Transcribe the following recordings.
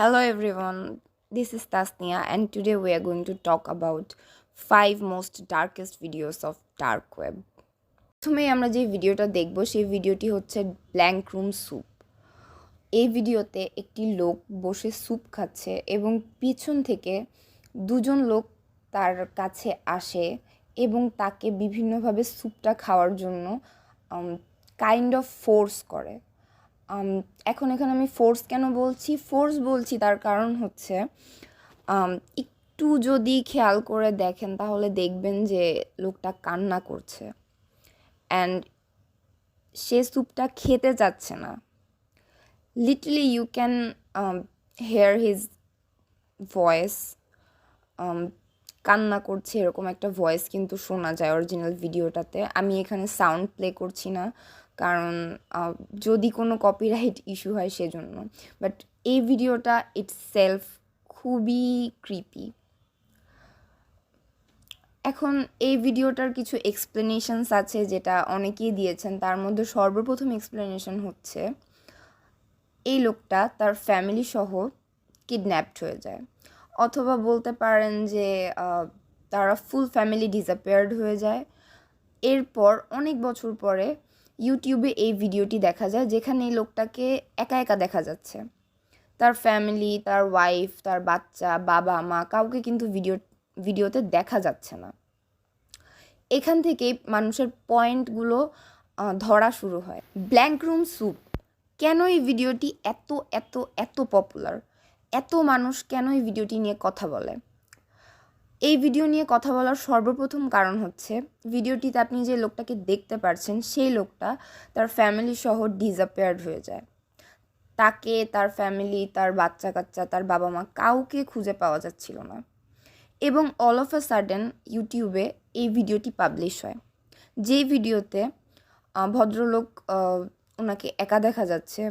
Hello everyone, this is Tasnia and today we are going to talk about 5 most darkest videos of dark web. প্রথমেই আমরা যে ভিডিওটা দেখব সেই ভিডিওটি হচ্ছে ব্ল্যাঙ্ক রুম স্যুপ। এই ভিডিওতে একটি লোক বসে স্যুপ খাচ্ছে এবং পিছন থেকে দুজন লোক তার কাছে আসে এবং তাকে বিভিন্নভাবে স্যুপটা খাওয়ার জন্য কাইন্ড অফ ফোর্স করে। এখন এখানে আমি ফোর্স কেন বলছি? ফোর্স বলছি তার কারণ হচ্ছে একটু যদি খেয়াল করে দেখেন তাহলে দেখবেন যে লোকটা কান্না করছে অ্যান্ড সে স্যুপটা খেতে চাচ্ছে না। Literally you can hear his voice, কান্না করছে এরকম একটা ভয়েস কিন্তু শোনা যায় অরিজিনাল ভিডিওটাতে। আমি এখানে সাউন্ড প্লে করছি না কারণ যদি কোনো কপিরাইট ইস্যু হয় সেজন্য, বাট এই ভিডিওটা ইটসেলফ খুবই ক্রিপি। এখন এই ভিডিওটার কিছু এক্সপ্লেনেশনস আছে যেটা অনেকেই দিয়েছেন। তার মধ্যে সর্বপ্রথম এক্সপ্লেনেশন হচ্ছে এই লোকটা তার ফ্যামিলি সহ কিডন্যাপড হয়ে যায়, অথবা বলতে পারেন যে তারা ফুল ফ্যামিলি ডিসঅ্যাপিয়ার্ড হয়ে যায়। এরপর অনেক বছর পরে ইউটিউবে এই ভিডিওটি দেখা যায় যেখানে এই লোকটাকে একা একা দেখা যাচ্ছে। তার ফ্যামিলি, তার ওয়াইফ, তার বাচ্চা, বাবা মা কাউকে কিন্তু ভিডিওতে দেখা যাচ্ছে না। এখান থেকেই মানুষের পয়েন্টগুলো ধরা শুরু হয়। ব্ল্যাঙ্ক রুম স্যুপ, কেন এই ভিডিওটি এত এত এত পপুলার, এত মানুষ কেন এই ভিডিওটি নিয়ে কথা বলে? এই ভিডিও নিয়ে কথা বলার সর্বপ্রথম কারণ হচ্ছে ভিডিওটিতে আপনি যে লোকটাকে দেখতে পাচ্ছেন সেই লোকটা তার ফ্যামিলি সহ ডিসঅ্যাপিয়ার্ড হয়ে যায়। তাকে, তার ফ্যামিলি, তার বাচ্চা কাচ্চা, তার বাবা মা কাউকে খুঁজে পাওয়া যাচ্ছিল না। এবং অল অফ আ সাডেন ইউটিউবে এই ভিডিওটি পাবলিশ হয়, যেই ভিডিওতে ভদ্রলোক ওনাকে একা দেখা যাচ্ছে।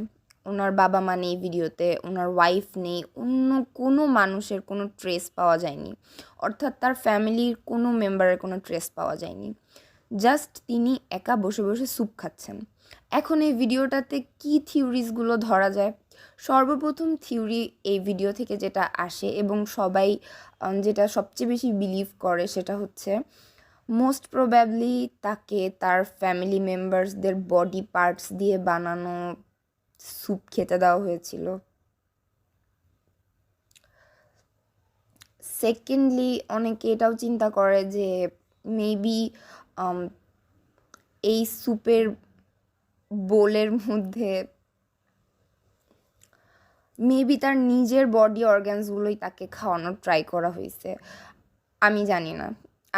ওনার বাবা মা নেই ভিডিওতে, ওনার ওয়াইফ নেই, অন্য কোনো মানুষের কোনো ট্রেস পাওয়া যায়নি, অর্থাৎ তার ফ্যামিলির কোনো মেম্বারের কোনো ট্রেস পাওয়া যায়নি। জাস্ট তিনি একা বসে বসে স্যুপ খাচ্ছেন। এখন এই ভিডিওটাতে কী থিওরিজগুলো ধরা যায়? সর্বপ্রথম থিওরি এই ভিডিও থেকে যেটা আসে এবং সবাই যেটা সবচেয়ে বেশি বিলিভ করে সেটা হচ্ছে মোস্ট প্রবাবলি তাকে তার ফ্যামিলি মেম্বার্সদের বডি পার্টস দিয়ে বানানো স্যুপ খেতে দেওয়া হয়েছিল। সেকেন্ডলি অনেকে এটাও চিন্তা করে যে মেবি এই স্যুপের বোলের মধ্যে মেবি তার নিজের বডি অর্গ্যানসগুলোই তাকে খাওয়ানোর ট্রাই করা হয়েছে। আমি জানি না,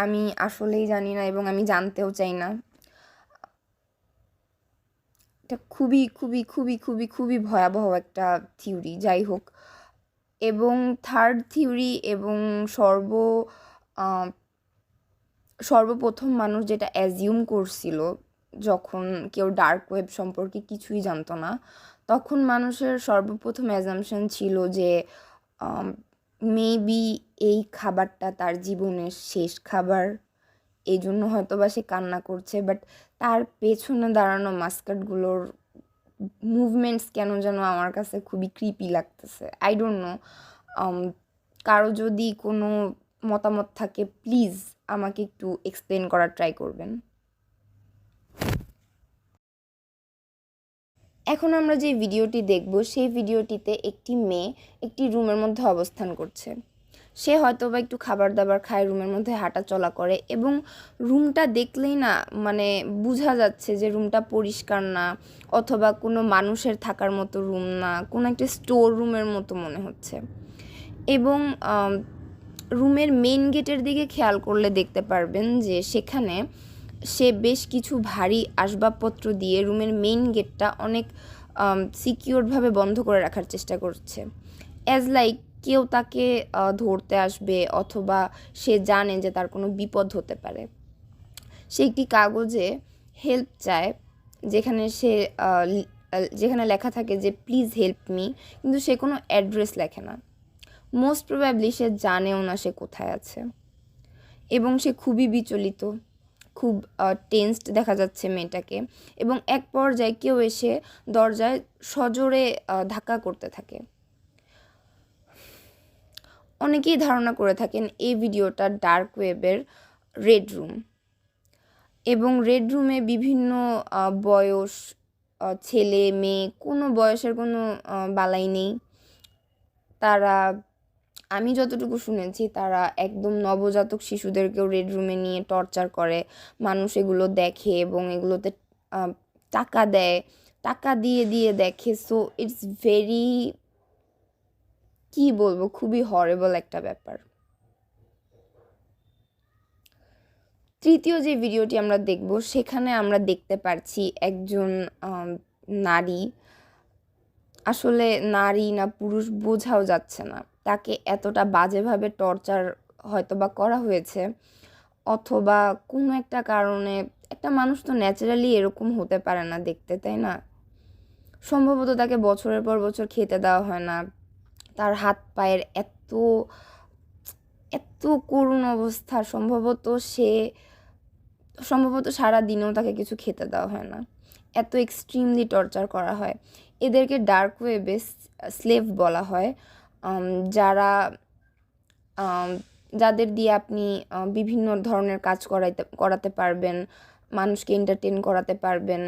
আমি আসলেই জানি না এবং আমি জানতেও চাই না। এটা খুবই খুবই খুবই খুবই খুবই ভয়াবহ একটা থিওরি, যাই হোক। এবং থার্ড থিওরি এবং সর্বপ্রথম মানুষ যেটা অ্যাজিউম করছিল যখন কেউ ডার্ক ওয়েব সম্পর্কে কিছুই জানতো না, তখন মানুষের সর্বপ্রথম অ্যাজাম্পশন ছিল যে মেবি এই খাবারটা তার জীবনের শেষ খাবার, এই জন্য হয়তো বা সে কান্না করছে। বাট তার পেছনে দাঁড়ানো মাস্কাটগুলোর মুভমেন্টস কেন যেন আমার কাছে খুবই ক্রিপি লাগতেছে। আই ডোন্ট নো, কারো যদি কোনো মতামত থাকে প্লিজ আমাকে একটু এক্সপ্লেন করার ট্রাই করবেন। এখন আমরা যে ভিডিওটি দেখব সেই ভিডিওটিতে একটি মেয়ে একটি রুমের মধ্যে অবস্থান করছে। সে হয়তো বা একটু খাবার দাবার খায়, রুমের মধ্যে হাঁটা চলা করে এবং রুমটা দেখলেই না মানে বোঝা যাচ্ছে যে রুমটা পরিষ্কার না, অথবা কোনো মানুষের থাকার মতো রুম না, কোনো একটা স্টোর রুমের মতো মনে হচ্ছে। এবং রুমের মেন গেটের দিকে খেয়াল করলে দেখতে পারবেন যে সেখানে সে বেশ কিছু ভারী আসবাবপত্র দিয়ে রুমের মেইন গেটটা অনেক সিকিউরভাবে বন্ধ করে রাখার চেষ্টা করছে, অ্যাজ লাইক কেউ তাকে ধরতে আসবে অথবা সে জানে যে তার কোনো বিপদ হতে পারে। সে একটি কাগজে হেল্প চায় যেখানে লেখা থাকে যে প্লিজ হেল্প মি, কিন্তু সে কোনো অ্যাড্রেস লেখে না। মোস্ট প্রবাবলি সে জানেও না সে কোথায় আছে এবং সে খুবই বিচলিত, খুব টেন্সড দেখা যাচ্ছে মেয়েটাকে। এবং এক পর্যায়ে কেউ এসে দরজায় সজোরে ধাক্কা করতে থাকে। অনেকেই ধারণা করে থাকেন এই ভিডিওটা ডার্ক ওয়েবের রেড রুম, এবং রেড রুমে বিভিন্ন বয়স, ছেলে মেয়ে, কোনো বয়সের কোনো বালাই নেই। তারা, আমি যতটুকু শুনেছি, তারা একদম নবজাতক শিশুদেরকেও রেড রুমে নিয়ে টর্চার করে, মানুষ এগুলো দেখে এবং এগুলোতে টাকা দেয়, টাকা দিয়ে দিয়ে দেখে। সো ইটস ভেরি, কি বলবো, খুবই হরেবল একটা ব্যাপার। তৃতীয় যে ভিডিওটি আমরা দেখব, সেখানে আমরা দেখতে পারছি একজন নারী, আসলে নারী না পুরুষ বোঝাও যাচ্ছে না, তাকে এতটা বাজেভাবে টর্চার হয়তো বা করা হয়েছে, অথবা কোনো একটা কারণে, একটা মানুষ তো ন্যাচারালি এরকম হতে পারে না দেখতে, তাই না? সম্ভবত তাকে বছরের পর বছর খেতে দেওয়া হয় না, তার হাত পায়ের এত এত করুণ অবস্থা, সম্ভবত সারা দিনেও তাকে কিছু খেতে দেওয়া হয় না, এত এক্সট্রিমলি টর্চার করা হয়। এদেরকে ডার্ক ওয়েবে স্লেভ বলা হয়, যারা যাদের দিয়ে আপনি বিভিন্ন ধরনের কাজ করাতে পারবেন, মানুষকে এন্টারটেন করাতে পারবেন।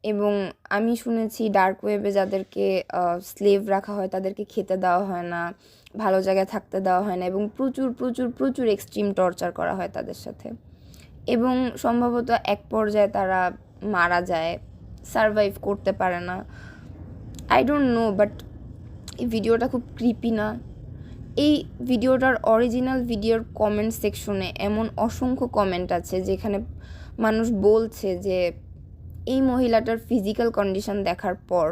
এবং আমি শুনেছি ডার্ক ওয়েবে যাদেরকে স্লেভ রাখা হয় তাদেরকে খেতে দেওয়া হয় না, ভালো জায়গায় থাকতে দেওয়া হয় না, এবং প্রচুর প্রচুর প্রচুর এক্সট্রিম টর্চার করা হয় তাদের সাথে। এবং সম্ভবত এক পর্যায়ে তারা মারা যায়, সারভাইভ করতে পারে না। আই ডোন্ট নো, বাট এই ভিডিওটা খুব ক্রিপি না? এই ভিডিওটার অরিজিনাল ভিডিওর কমেন্ট সেকশনে এমন অসংখ্য কমেন্ট আছে যেখানে মানুষ বলছে যে এই মহিলাটার ফিজিক্যাল কন্ডিশন দেখার পর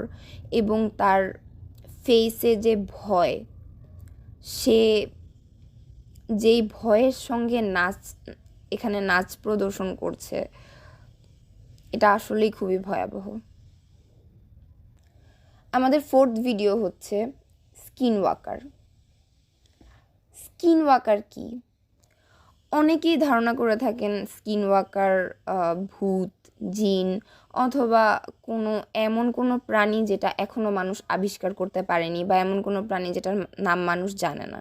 এবং তার ফেসে যে ভয়, সে যেই ভয়ের সঙ্গে এখানে নাচ প্রদর্শন করছে, এটা আসলেই খুবই ভয়াবহ। আমাদের ফোর্থ ভিডিও হচ্ছে স্কিন ওয়াকার। স্কিন ওয়াকার কি? অনেকেই ধারণা করে থাকেন স্কিন ওয়াকার ভূত, জিন, অথবা এমন কোনো প্রাণী যেটা এখনও মানুষ আবিষ্কার করতে পারেনি, বা এমন কোনো প্রাণী যেটার নাম মানুষ জানে না।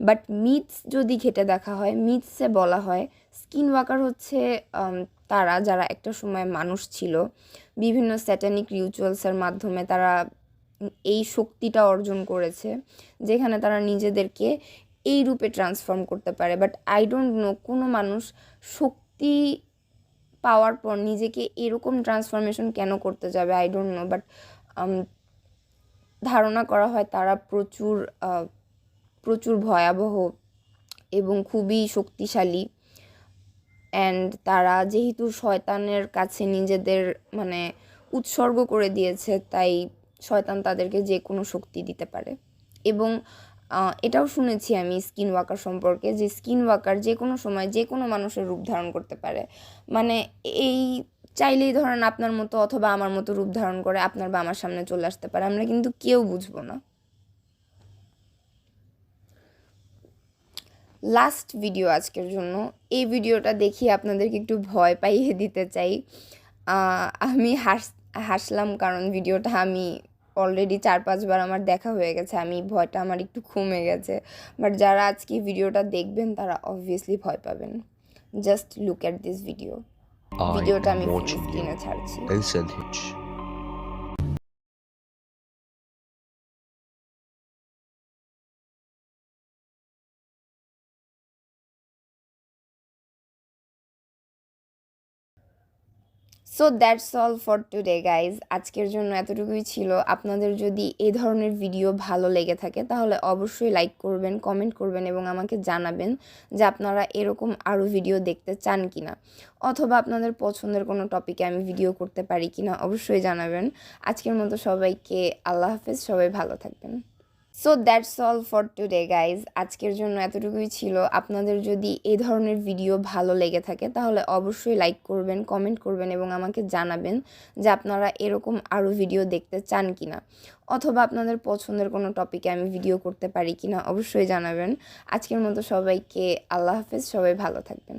বাট মিথস যদি ঘেঁটে দেখা হয়, মিথসে বলা হয় স্কিন ওয়াকার হচ্ছে তারা যারা একটা সময় মানুষ ছিল, বিভিন্ন স্যাটানিক রিচুয়ালসের মাধ্যমে তারা এই শক্তিটা অর্জন করেছে যেখানে তারা নিজেদেরকে এই রূপে ট্রান্সফর্ম করতে পারে। বাট আই ডোন্ট নো কোনো মানুষ শক্তি পাওয়ার পর নিজেকে এরকম ট্রান্সফরমেশন কেন করতে যাবে, আই ডোন্ট নো। বাট ধারণা করা হয় তারা প্রচুর ভয়াবহ এবং খুবই শক্তিশালী, অ্যান্ড তারা যেহেতু শয়তানের কাছে নিজেদের উৎসর্গ করে দিয়েছে, তাই শয়তান তাদেরকে যে কোনো শক্তি দিতে পারে। এবং এটাও শুনেছি আমি স্কিন ওয়াকার সম্পর্কে, যে স্কিন ওয়াকার যে কোনো সময় যে কোনো মানুষের রূপ ধারণ করতে পারে। এই চাইলেই ধরেন আপনার মতো অথবা আমার মতো রূপ ধারণ করে আপনার বা আমার সামনে চলে আসতে পারে, আমরা কিন্তু কেউ বুঝবো না। লাস্ট ভিডিও আজকের জন্য, এই ভিডিওটা দেখিয়ে আপনাদেরকে একটু ভয় পাইয়ে দিতে চাই। আমি হাসলাম কারণ ভিডিওটা আমি অলরেডি 4-5 বার আমার দেখা হয়ে গেছে, ভয়টা আমার একটু কমে গেছে। বাট যারা আজকে ভিডিওটা দেখবেন তারা অবভিয়াসলি ভয় পাবেন। জাস্ট লুক অ্যাট দিস ভিডিওটা আমি স্ক্রিনে ছাড়ছি। So that's all for today guys. আজকের জন্য এতটুকুই ছিল। আপনাদের যদি এই ধরনের ভিডিও ভালো লেগে থাকে তাহলে অবশ্যই লাইক করবেন, কমেন্ট করবেন এবং আমাকে জানাবেন যে আপনারা এরকম আরও ভিডিও দেখতে চান কি না, অথবা আপনাদের পছন্দের কোনো টপিকে আমি ভিডিও করতে পারি কি না, অবশ্যই জানাবেন। আজকের মতো সবাইকে আল্লাহ হাফেজ, সবাই ভালো থাকবেন। So that's all for today guys. আজকের জন্য এতটুকুই ছিল। আপনাদের যদি এই ধরনের ভিডিও ভালো লেগে থাকে তাহলে অবশ্যই লাইক করবেন, কমেন্ট করবেন এবং আমাকে জানাবেন যে আপনারা এরকম আরও ভিডিও দেখতে চান কি না, অথবা আপনাদের পছন্দের কোনো টপিকে আমি ভিডিও করতে পারি কি না, অবশ্যই জানাবেন। আজকের মতো সবাইকে আল্লাহ হাফেজ, সবাই ভালো থাকবেন।